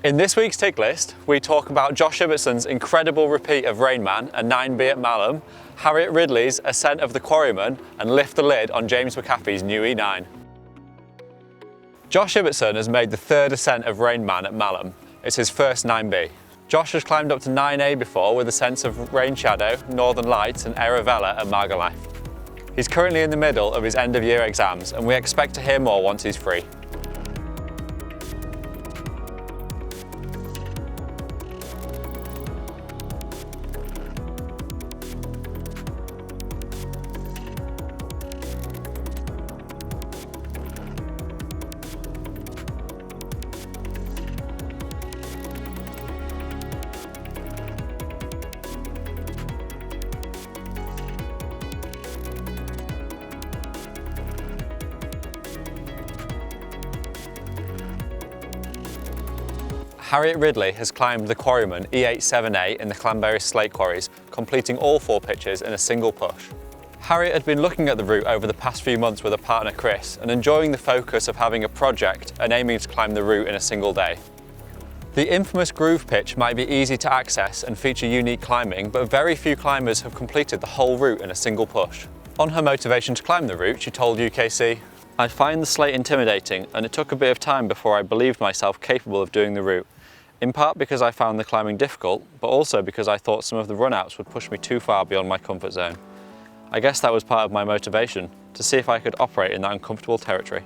In this week's tick list, we talk about Josh Ibbertson's incredible repeat of Rainman, a 9B at Malham, Harriet Ridley's ascent of the Quarryman, and lift the lid on James McHaffie's new E9. Josh Ibbertson has made the third ascent of Rainman at Malham. It's his first 9B. Josh has climbed up to 9A before with ascents of Rain Shadow, Northern Lights and Eravella at Malham. He's currently in the middle of his end of year exams and we expect to hear more once he's free. Harriet Ridley has climbed the Quarryman E87A in the Clanberry Slate Quarries, completing all 4 pitches in a single push. Harriet had been looking at the route over the past few months with her partner Chris and enjoying the focus of having a project and aiming to climb the route in a single day. The infamous groove pitch might be easy to access and feature unique climbing, but very few climbers have completed the whole route in a single push. On her motivation to climb the route, she told UKC, "I find the slate intimidating and it took a bit of time before I believed myself capable of doing the route. In part because I found the climbing difficult, but also because I thought some of the run-outs would push me too far beyond my comfort zone. I guess that was part of my motivation, to see if I could operate in that uncomfortable territory."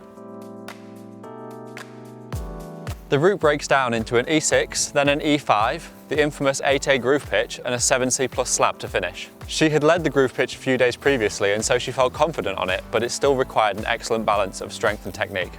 The route breaks down into an E6, then an E5, the infamous 8A groove pitch and a 7C plus slab to finish. She had led the groove pitch a few days previously and so she felt confident on it, but it still required an excellent balance of strength and technique.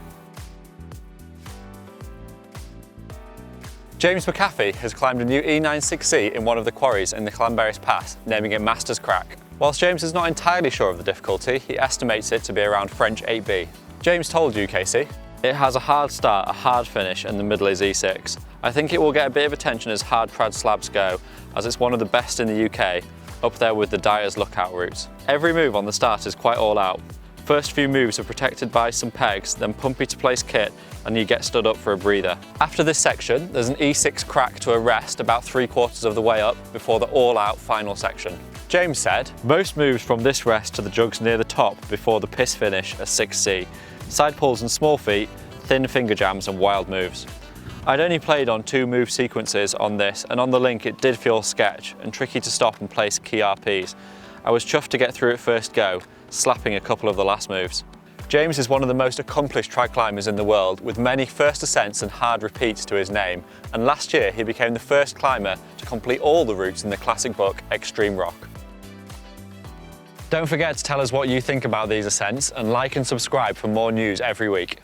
James McHaffie has climbed a new E96C in one of the quarries in the Clanberry Pass, naming it Master's Crack. Whilst James is not entirely sure of the difficulty, he estimates it to be around French 8B. James told UKC, "It has a hard start, a hard finish, and the middle is E6. I think it will get a bit of attention as hard trad slabs go, as it's one of the best in the UK, up there with the Dyer's Lookout routes. Every move on the start is quite all out. First few moves are protected by some pegs, then pumpy to place kit, and you get stood up for a breather. After this section, there's an E6 crack to a rest about 3/4 of the way up before the all-out final section." James said, "Most moves from this rest to the jugs near the top before the piss finish are 6C. Side pulls and small feet, thin finger jams and wild moves. I'd only played on 2 move sequences on this, and on the link it did feel sketch and tricky to stop and place key RPs. I was chuffed to get through it first go, slapping a couple of the last moves." James is one of the most accomplished trad climbers in the world, with many first ascents and hard repeats to his name, and last year he became the first climber to complete all the routes in the classic book Extreme Rock. Don't forget to tell us what you think about these ascents and like and subscribe for more news every week.